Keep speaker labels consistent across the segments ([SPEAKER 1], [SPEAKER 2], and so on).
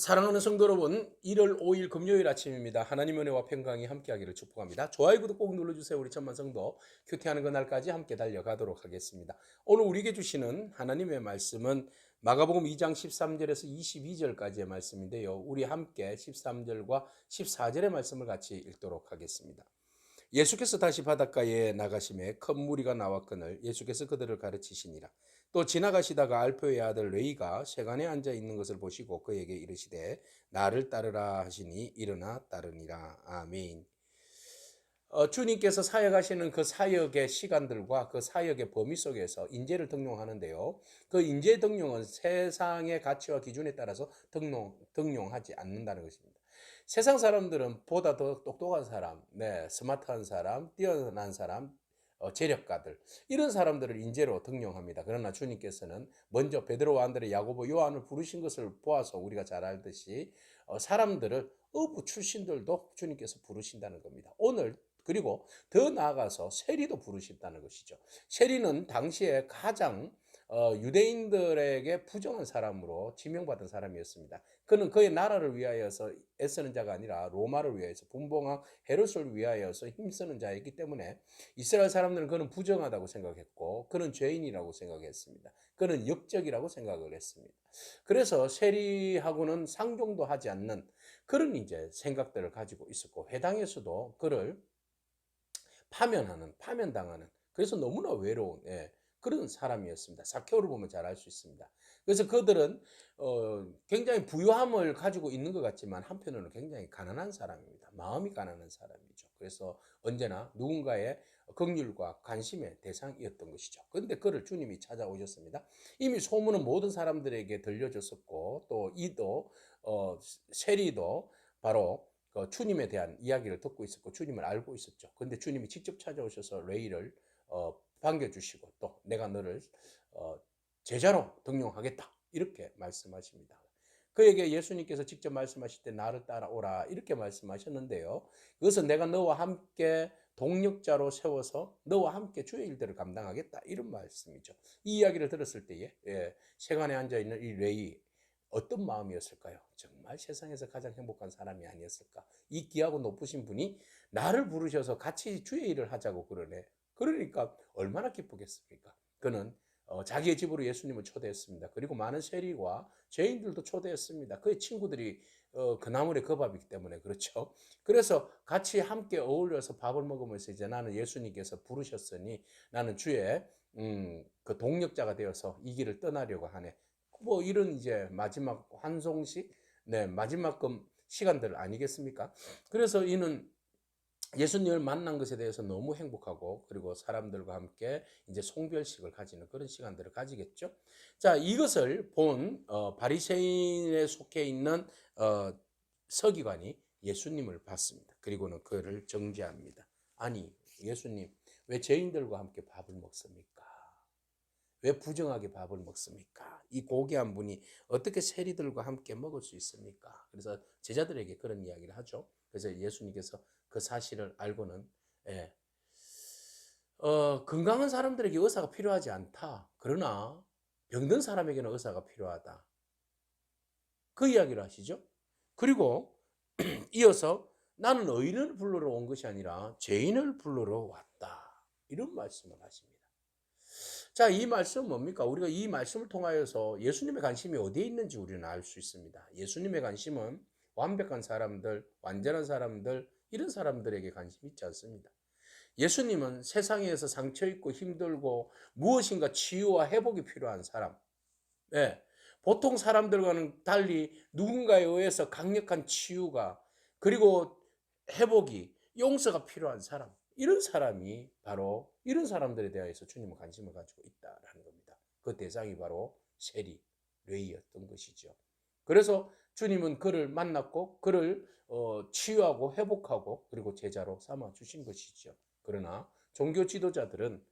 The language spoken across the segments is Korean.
[SPEAKER 1] 사랑하는 성도 여러분, 1월 5일 금요일 아침입니다. 하나님의 은혜와 평강이 함께하기를 축복합니다. 좋아요, 구독 꼭 눌러주세요. 우리 천만 성도 큐티하는 그날까지 함께 달려가도록 하겠습니다. 오늘 우리에게 주시는 하나님의 말씀은 마가복음 2장 13절에서 22절까지의 말씀인데요. 우리 함께 13절과 14절의 말씀을 같이 읽도록 하겠습니다. 예수께서 다시 바닷가에 나가심에 큰 무리가 나왔거늘 예수께서 그들을 가르치시니라. 또 지나가시다가 알페의 아들 레이가 세간에 앉아 있는 것을 보시고 그에게 이르시되 나를 따르라 하시니 일어나 따르니라. 아멘. 주님께서 사역하시는 그 사역의 시간들과 그 사역의 범위 속에서 인재를 등용하는데요. 그 인재 등용은 세상의 가치와 기준에 따라서 등용하지 않는다는 것입니다. 세상 사람들은 보다 더 똑똑한 사람, 스마트한 사람, 뛰어난 사람, 재력가들 이런 사람들을 인재로 등용합니다. 그러나 주님께서는 먼저 베드로와 안드레, 야고보, 요한을 부르신 것을 보아서 우리가 잘 알듯이 사람들을 어부 출신들도 주님께서 부르신다는 겁니다. 오늘 그리고 더 나아가서 세리도 부르신다는 것이죠. 세리는 당시에 가장 유대인들에게 부정한 사람으로 지명받은 사람이었습니다. 그는 그의 나라를 위하여서 애쓰는 자가 아니라 로마를 위하여서 분봉왕 헤롯을 위하여서 힘쓰는 자이기 때문에 이스라엘 사람들은 그는 부정하다고 생각했고 그는 죄인이라고 생각했습니다. 그는 역적이라고 생각을 했습니다. 그래서 세리하고는 상종도 하지 않는 그런 이제 생각들을 가지고 있었고 회당에서도 그를 파면당하는 그래서 너무나 외로운 그런 사람이었습니다. 사케오를 보면 잘 알 수 있습니다. 그래서 그들은 굉장히 부유함을 가지고 있는 것 같지만 한편으로는 굉장히 가난한 사람입니다. 마음이 가난한 사람이죠. 그래서 언제나 누군가의 긍휼과 관심의 대상이었던 것이죠. 그런데 그를 주님이 찾아오셨습니다. 이미 소문은 모든 사람들에게 들려졌었고 또 이도 세리도 바로 주님에 대한 이야기를 듣고 있었고 주님을 알고 있었죠. 그런데 주님이 직접 찾아오셔서 레이를 반겨주시고 또 내가 너를 제자로 등용하겠다 이렇게 말씀하십니다. 그에게 예수님께서 직접 말씀하실 때 나를 따라오라 이렇게 말씀하셨는데요. 그것은 내가 너와 함께 동력자로 세워서 너와 함께 주의 일들을 감당하겠다 이런 말씀이죠. 이 이야기를 들었을 때에 세간에 앉아있는 이 레이 어떤 마음이었을까요? 정말 세상에서 가장 행복한 사람이 아니었을까? 이 귀하고 높으신 분이 나를 부르셔서 같이 주의 일을 하자고 그러네. 그러니까 얼마나 기쁘겠습니까? 그는 자기의 집으로 예수님을 초대했습니다. 그리고 많은 세리와 죄인들도 초대했습니다. 그의 친구들이 그나물의 그 밥이기 때문에 그렇죠. 그래서 같이 함께 어울려서 밥을 먹으면서 이제 나는 예수님께서 부르셨으니 나는 주의 그 동력자가 되어서 이 길을 떠나려고 하네. 뭐 이런 이제 마지막 환송식, 마지막 시간들 아니겠습니까? 그래서 이는 예수님을 만난 것에 대해서 너무 행복하고 그리고 사람들과 함께 이제 송별식을 가지는 그런 시간들을 가지겠죠. 자, 이것을 본 바리새인에 속해 있는 서기관이 예수님을 봤습니다. 그리고는 그를 정죄합니다. 아니, 예수님, 왜 죄인들과 함께 밥을 먹습니까? 왜 부정하게 밥을 먹습니까? 이 고귀한 분이 어떻게 세리들과 함께 먹을 수 있습니까? 그래서 제자들에게 그런 이야기를 하죠. 그래서 예수님께서 그 사실을 알고는 건강한 사람들에게 의사가 필요하지 않다. 그러나 병든 사람에게는 의사가 필요하다. 그 이야기를 하시죠. 그리고 이어서 나는 의인을 부르러 온 것이 아니라 죄인을 부르러 왔다. 이런 말씀을 하십니다. 자, 이 말씀은 뭡니까? 우리가 이 말씀을 통하여서 예수님의 관심이 어디에 있는지 우리는 알 수 있습니다. 예수님의 관심은 완벽한 사람들, 완전한 사람들, 이런 사람들에게 관심이 있지 않습니다. 예수님은 세상에서 상처 있고 힘들고 무엇인가 치유와 회복이 필요한 사람, 보통 사람들과는 달리 누군가에 의해서 강력한 치유가 그리고 회복이 용서가 필요한 사람, 이런 사람이 바로 이런 사람들에 대해서 주님은 관심을 가지고 있다라는 겁니다. 그 대상이 바로 세리, 레이였던 것이죠. 그래서 주님은 그를 만났고 그를 치유하고 회복하고 그리고 제자로 삼아 주신 것이죠. 그러나 종교 지도자들은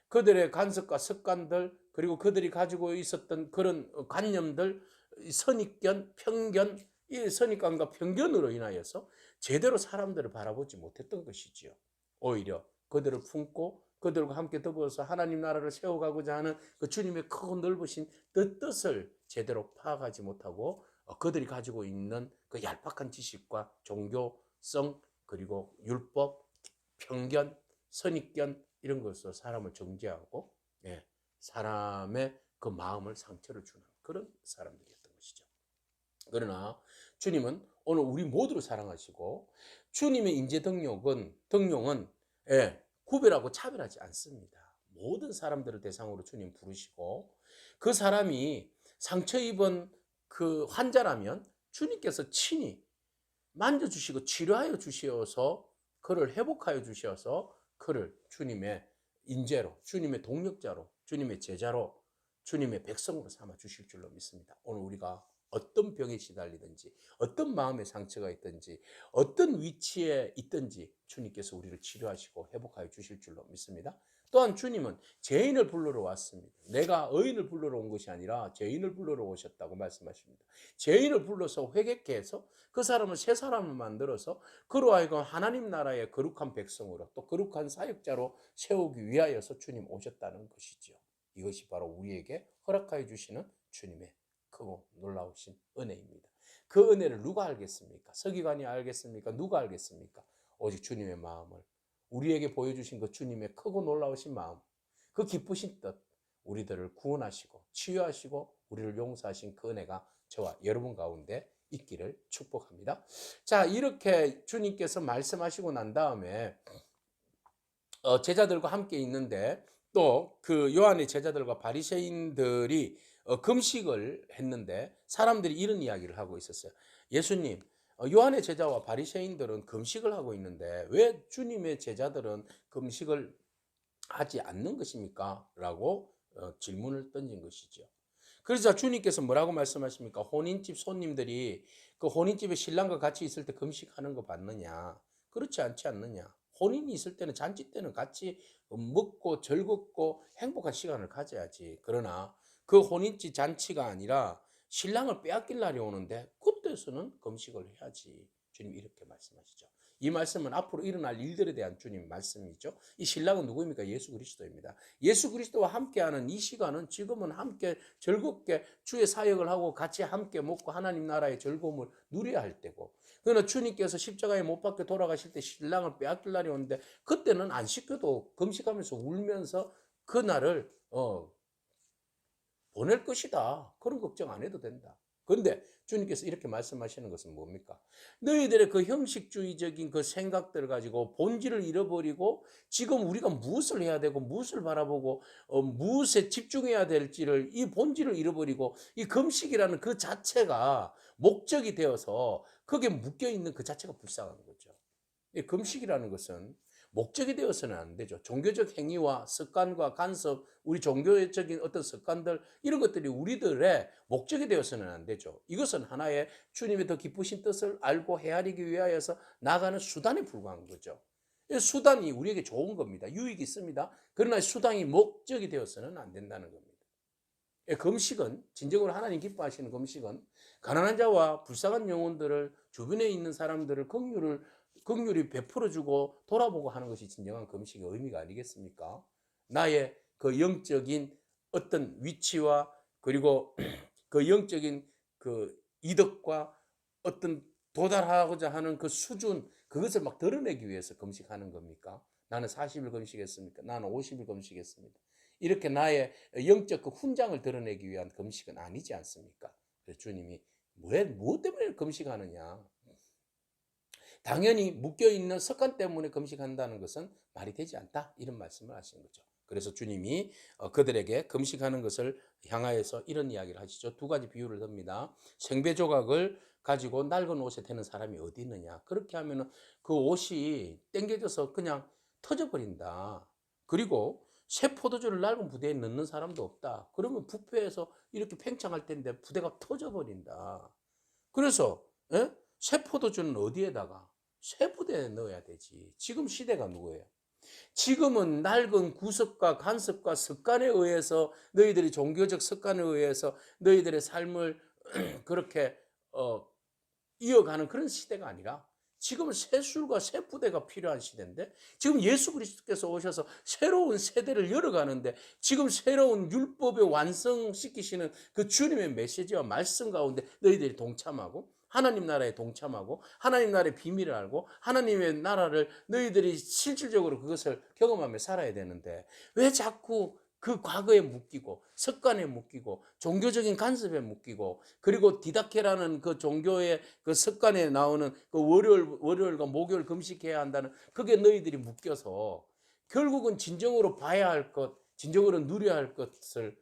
[SPEAKER 1] 그들의 간섭과 습관들 그리고 그들이 가지고 있었던 그런 관념들, 선입견, 편견, 이 선입관과 편견으로 인하여서 제대로 사람들을 바라보지 못했던 것이지요. 오히려 그들을 품고 그들과 함께 더불어서 하나님 나라를 세워가고자 하는 그 주님의 크고 넓으신 뜻을 제대로 파악하지 못하고 그들이 가지고 있는 그 얄팍한 지식과 종교성 그리고 율법, 편견, 선입견 이런 것으로 사람을 정죄하고 예, 사람의 그 마음을 상처를 주는 그런 사람들이었던 것이죠. 그러나 주님은 오늘 우리 모두를 사랑하시고 주님의 인재 등용은 예, 구별하고 차별하지 않습니다. 모든 사람들을 대상으로 주님 부르시고 그 사람이 상처 입은 그 환자라면 주님께서 친히 만져주시고 치료하여 주시어서 그를 회복하여 주셔서 그를 주님의 인재로, 주님의 동력자로, 주님의 제자로, 주님의 백성으로 삼아 주실 줄로 믿습니다. 오늘 우리가 어떤 병에 시달리든지, 어떤 마음의 상처가 있든지, 어떤 위치에 있든지 주님께서 우리를 치료하시고 회복하여 주실 줄로 믿습니다. 또한 주님은 죄인을 부르러 왔습니다. 내가 의인을 부르러 온 것이 아니라 죄인을 부르러 오셨다고 말씀하십니다. 죄인을 불러서 회개케 해서 그 사람을 새 사람을 만들어서 그로 하여금 하나님 나라의 거룩한 백성으로 또 거룩한 사역자로 세우기 위하여서 주님 오셨다는 것이지요. 이것이 바로 우리에게 허락하여 주시는 주님의 크고 놀라우신 은혜입니다. 그 은혜를 누가 알겠습니까? 서기관이 알겠습니까? 누가 알겠습니까? 오직 주님의 마음을 우리에게 보여주신 그 주님의 크고 놀라우신 마음, 그 기쁘신 뜻, 우리들을 구원하시고 치유하시고 우리를 용서하신 그 은혜가 저와 여러분 가운데 있기를 축복합니다. 자, 이렇게 주님께서 말씀하시고 난 다음에 제자들과 함께 있는데 또 그 요한의 제자들과 바리새인들이 금식을 했는데 사람들이 이런 이야기를 하고 있었어요. 예수님, 요한의 제자와 바리새인들은 금식을 하고 있는데 왜 주님의 제자들은 금식을 하지 않는 것입니까? 라고 질문을 던진 것이죠. 그래서 주님께서 뭐라고 말씀하십니까? 혼인집 손님들이 그 혼인집에 신랑과 같이 있을 때 금식하는 거 봤느냐? 그렇지 않지 않느냐? 혼인이 있을 때는 잔치 때는 같이 먹고 즐겁고 행복한 시간을 가져야지. 그러나 그 혼인집 잔치가 아니라 신랑을 빼앗길 날이 오는데 그때서는 금식을 해야지. 주님 이렇게 말씀하시죠. 이 말씀은 앞으로 일어날 일들에 대한 주님 말씀이죠. 이 신랑은 누구입니까? 예수 그리스도입니다. 예수 그리스도와 함께하는 이 시간은 지금은 함께 즐겁게 주의 사역을 하고 같이 함께 먹고 하나님 나라의 즐거움을 누려야 할 때고, 그러나 주님께서 십자가에 못 박혀 돌아가실 때 신랑을 빼앗길 날이 오는데 그때는 안 씻겨도 금식하면서 울면서 그날을 보낼 것이다. 그런 걱정 안 해도 된다. 그런데 주님께서 이렇게 말씀하시는 것은 뭡니까? 너희들의 그 형식주의적인 그 생각들을 가지고 본질을 잃어버리고 지금 우리가 무엇을 해야 되고 무엇을 바라보고 무엇에 집중해야 될지를 이 본질을 잃어버리고 이 금식이라는 그 자체가 목적이 되어서 거기에 묶여있는 그 자체가 불쌍한 거죠. 이 금식이라는 것은 목적이 되어서는 안 되죠. 종교적 행위와 습관과 간섭, 우리 종교적인 어떤 습관들 이런 것들이 우리들의 목적이 되어서는 안 되죠. 이것은 하나의 주님의 더 기쁘신 뜻을 알고 헤아리기 위하여서 나가는 수단에 불과한 거죠. 수단이 우리에게 좋은 겁니다. 유익이 있습니다. 그러나 수단이 목적이 되어서는 안 된다는 겁니다. 금식은 진정으로 하나님 기뻐하시는 금식은 가난한 자와 불쌍한 영혼들을 주변에 있는 사람들을 긍휼히 베풀어주고 돌아보고 하는 것이 진정한 금식의 의미가 아니겠습니까? 나의 그 영적인 어떤 위치와 그리고 그 영적인 그 이득과 어떤 도달하고자 하는 그 수준 그것을 막 드러내기 위해서 금식하는 겁니까? 나는 40일 금식했습니까? 나는 50일 금식했습니다. 이렇게 나의 영적 그 훈장을 드러내기 위한 금식은 아니지 않습니까? 그래서 주님이 무엇 때문에 금식하느냐? 당연히 묶여있는 습관 때문에 금식한다는 것은 말이 되지 않다. 이런 말씀을 하시는 거죠. 그래서 주님이 그들에게 금식하는 것을 향하여서 이런 이야기를 하시죠. 두 가지 비유를 듭니다. 생배 조각을 가지고 낡은 옷에 대는 사람이 어디 있느냐. 그렇게 하면 그 옷이 땡겨져서 그냥 터져버린다. 그리고 새 포도주를 낡은 부대에 넣는 사람도 없다. 그러면 부패해서 이렇게 팽창할 텐데 부대가 터져버린다. 그래서 새 포도주는 어디에다가? 새 부대에 넣어야 되지. 지금 시대가 누구예요? 지금은 낡은 구습과 간섭과 습관에 의해서 너희들이 종교적 습관에 의해서 너희들의 삶을 그렇게 이어가는 그런 시대가 아니라 지금은 새 술과 새 부대가 필요한 시대인데 지금 예수 그리스도께서 오셔서 새로운 세대를 열어가는데 지금 새로운 율법을 완성시키시는 그 주님의 메시지와 말씀 가운데 너희들이 동참하고 하나님 나라에 동참하고 하나님 나라의 비밀을 알고 하나님의 나라를 너희들이 실질적으로 그것을 경험하며 살아야 되는데 왜 자꾸 그 과거에 묶이고 습관에 묶이고 종교적인 간섭에 묶이고 그리고 디다케라는 그 종교의 그 습관에 나오는 그 월요일과 목요일 금식해야 한다는 그게 너희들이 묶여서 결국은 진정으로 봐야 할 것, 진정으로 누려야 할 것을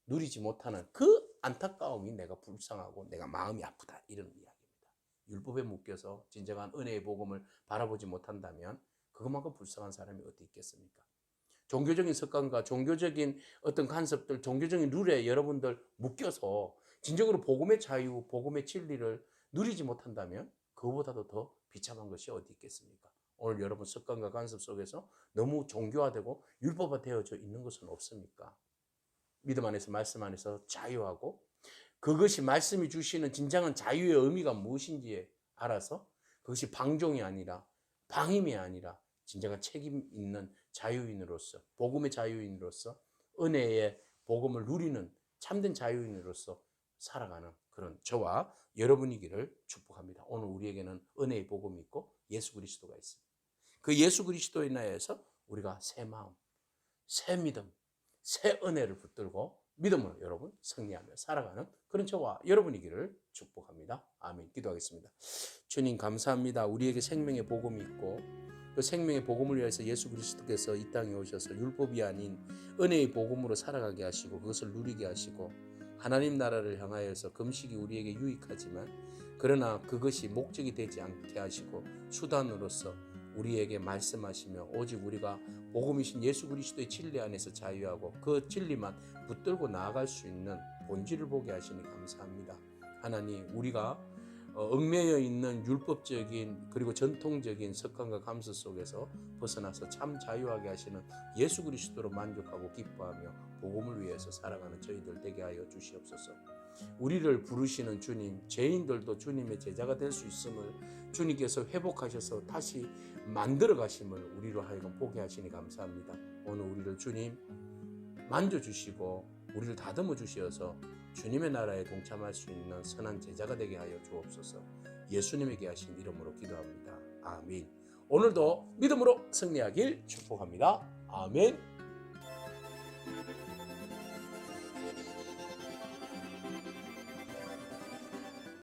[SPEAKER 1] 누리지 못하는 그 안타까움이 내가 불쌍하고 내가 마음이 아프다 이런 이야기입니다. 율법에 묶여서 진정한 은혜의 복음을 바라보지 못한다면 그것만큼 불쌍한 사람이 어디 있겠습니까? 종교적인 습관과 종교적인 어떤 간섭들, 종교적인 룰에 여러분들 묶여서 진정으로 복음의 자유, 복음의 진리를 누리지 못한다면 그거보다도 더 비참한 것이 어디 있겠습니까? 오늘 여러분 습관과 간섭 속에서 너무 종교화되고 율법화되어져 있는 것은 없습니까? 믿음 안에서 말씀 안에서 자유하고 그것이 말씀이 주시는 진정한 자유의 의미가 무엇인지 알아서 그것이 방종이 아니라 방임이 아니라 진정한 책임 있는 자유인으로서 복음의 자유인으로서 은혜의 복음을 누리는 참된 자유인으로서 살아가는 그런 저와 여러분이기를 축복합니다. 오늘 우리에게는 은혜의 복음이 있고 예수 그리스도가 있습니다. 그 예수 그리스도에 인하여서 우리가 새 마음, 새 믿음, 새 은혜를 붙들고 믿음으로 여러분 승리하며 살아가는 그런 저와 여러분이기를 축복합니다. 아멘. 기도하겠습니다. 주님 감사합니다. 우리에게 생명의 복음이 있고 그 생명의 복음을 위해서 예수 그리스도께서 이 땅에 오셔서 율법이 아닌 은혜의 복음으로 살아가게 하시고 그것을 누리게 하시고 하나님 나라를 향하여서 금식이 우리에게 유익하지만 그러나 그것이 목적이 되지 않게 하시고 수단으로서 우리에게 말씀하시며 오직 우리가 복음이신 예수 그리스도의 진리 안에서 자유하고 그 진리만 붙들고 나아갈 수 있는 본질을 보게 하시니 감사합니다. 하나님 우리가 얽매여 있는 율법적인 그리고 전통적인 습관과 감수 속에서 벗어나서 참 자유하게 하시는 예수 그리스도로 만족하고 기뻐하며 복음을 위해서 살아가는 저희들 되게 하여 주시옵소서. 우리를 부르시는 주님, 죄인들도 주님의 제자가 될 수 있음을 주님께서 회복하셔서 다시 만들어 가심을 우리로 하여금 보게 하시니 감사합니다. 오늘 우리를 주님 만져주시고 우리를 다듬어 주시어서 주님의 나라에 동참할 수 있는 선한 제자가 되게 하여 주옵소서. 예수님에게 하신 이름으로 기도합니다. 아멘. 오늘도 믿음으로 승리하길 축복합니다. 아멘.